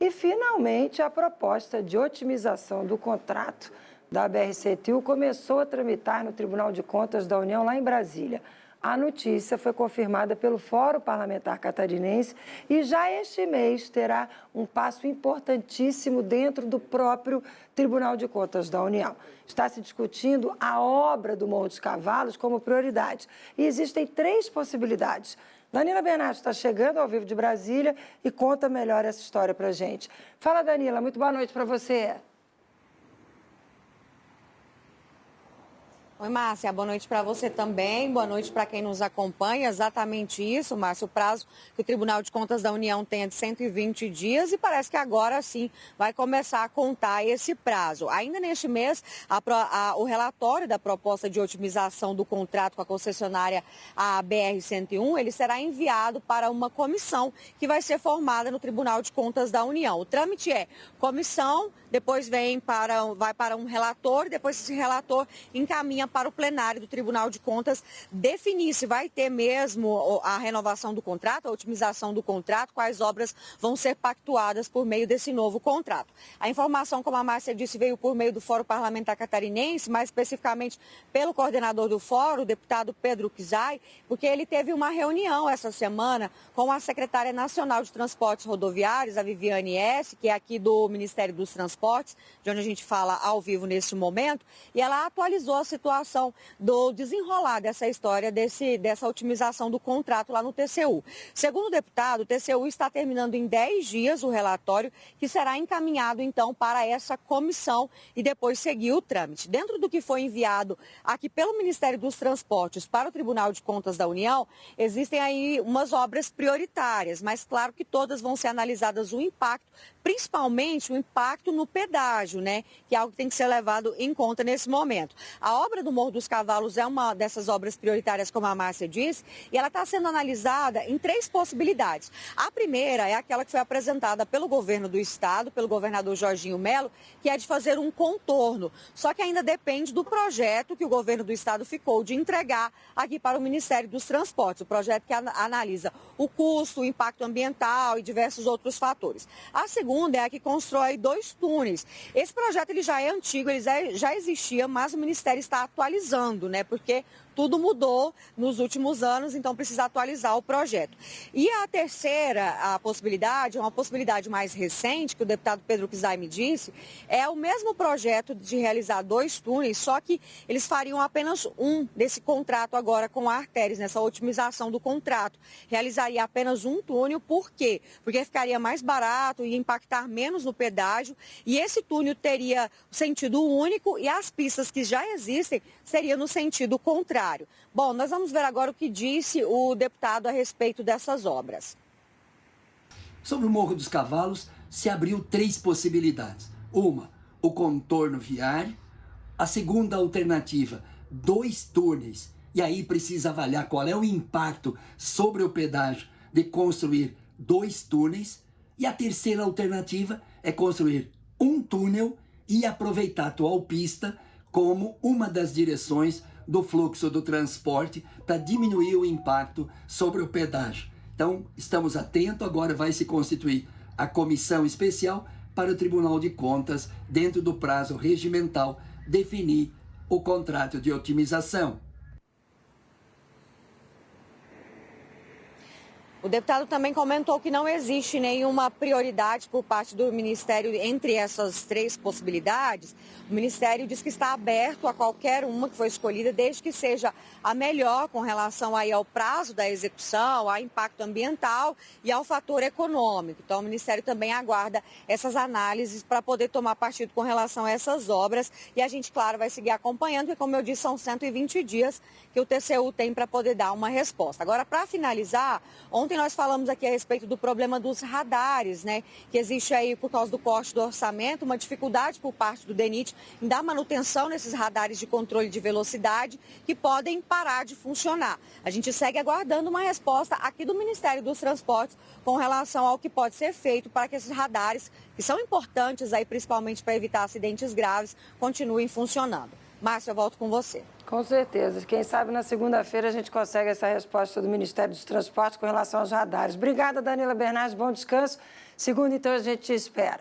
E, finalmente, a proposta de otimização do contrato da BR-101 começou a tramitar no Tribunal de Contas da União, lá em Brasília. A notícia foi confirmada pelo Fórum Parlamentar Catarinense e já este mês terá um passo importantíssimo dentro do próprio Tribunal de Contas da União. Está se discutindo a obra do Morro dos Cavalos como prioridade e existem 3 possibilidades. Danila Bernardi está chegando ao vivo de Brasília e conta melhor essa história para a gente. Fala, Danila, muito boa noite para você. Oi, Márcia, boa noite para você também, boa noite para quem nos acompanha. Exatamente isso, Márcia, o prazo que o Tribunal de Contas da União tem é de 120 dias e parece que agora sim vai começar a contar esse prazo. Ainda neste mês, o relatório da proposta de otimização do contrato com a concessionária a BR-101, ele será enviado para uma comissão que vai ser formada no Tribunal de Contas da União. O trâmite é comissão, depois vai para um relator, depois esse relator encaminha para o plenário do Tribunal de Contas definir se vai ter mesmo a renovação do contrato, a otimização do contrato, quais obras vão ser pactuadas por meio desse novo contrato. A informação, como a Márcia disse, veio por meio do Fórum Parlamentar Catarinense, mais especificamente pelo coordenador do Fórum, o deputado Pedro Kizai, porque ele teve uma reunião essa semana com a secretária nacional de Transportes Rodoviários, a Viviane S., que é aqui do Ministério dos Transportes, de onde a gente fala ao vivo neste momento, e ela atualizou a situação do desenrolar dessa história, dessa otimização do contrato lá no TCU. Segundo o deputado, o TCU está terminando em 10 dias o relatório, que será encaminhado então para essa comissão e depois seguir o trâmite. Dentro do que foi enviado aqui pelo Ministério dos Transportes para o Tribunal de Contas da União, existem aí umas obras prioritárias, mas claro que todas vão ser analisadas o impacto, principalmente o impacto no pedágio, né? Que é algo que tem que ser levado em conta nesse momento. A obra do Morro dos Cavalos é uma dessas obras prioritárias, como a Márcia disse, e ela está sendo analisada em 3 possibilidades. A primeira é aquela que foi apresentada pelo governo do estado, pelo governador Jorginho Melo, que é de fazer um contorno. Só que ainda depende do projeto que o governo do estado ficou de entregar aqui para o Ministério dos Transportes, o projeto que analisa o custo, o impacto ambiental e diversos outros fatores. A segunda é a que constrói 2 túneis. Esse projeto ele já é antigo, ele já existia, mas o Ministério está atualizando, né? Porque tudo mudou nos últimos anos, então precisa atualizar o projeto. E a terceira, a possibilidade, uma possibilidade mais recente, que o deputado Pedro Kizai me disse, é o mesmo projeto de realizar 2 túneis, só que eles fariam apenas um desse contrato agora com a Artéries, nessa otimização do contrato. Realizaria apenas um túnel, por quê? Porque ficaria mais barato e impactar menos no pedágio, e esse túnel teria sentido único e as pistas que já existem seriam no sentido contrário. Bom, nós vamos ver agora o que disse o deputado a respeito dessas obras. Sobre o Morro dos Cavalos, se abriu 3 possibilidades. Uma, o contorno viário. A segunda alternativa, 2 túneis. E aí precisa avaliar qual é o impacto sobre o pedágio de construir 2 túneis. E a terceira alternativa é construir um túnel e aproveitar a atual pista como uma das direções do fluxo do transporte para diminuir o impacto sobre o pedágio. Então, estamos atentos, agora vai se constituir a comissão especial para o Tribunal de Contas, dentro do prazo regimental, definir o contrato de otimização. O deputado também comentou que não existe nenhuma prioridade por parte do Ministério entre essas 3 possibilidades. O Ministério diz que está aberto a qualquer uma que for escolhida, desde que seja a melhor com relação aí ao prazo da execução, ao impacto ambiental e ao fator econômico. Então, o Ministério também aguarda essas análises para poder tomar partido com relação a essas obras. E a gente, claro, vai seguir acompanhando, porque, como eu disse, são 120 dias que o TCU tem para poder dar uma resposta. Agora, para finalizar, ontem nós falamos aqui a respeito do problema dos radares, né? Que existe aí, por causa do corte do orçamento, uma dificuldade por parte do DENIT em dar manutenção nesses radares de controle de velocidade que podem parar de funcionar. A gente segue aguardando uma resposta aqui do Ministério dos Transportes com relação ao que pode ser feito para que esses radares, que são importantes aí principalmente para evitar acidentes graves, continuem funcionando. Márcia, eu volto com você. Com certeza. Quem sabe na segunda-feira a gente consegue essa resposta do Ministério dos Transportes com relação aos radares. Obrigada, Danila Bernardes. Bom descanso. Segunda, então, a gente te espera.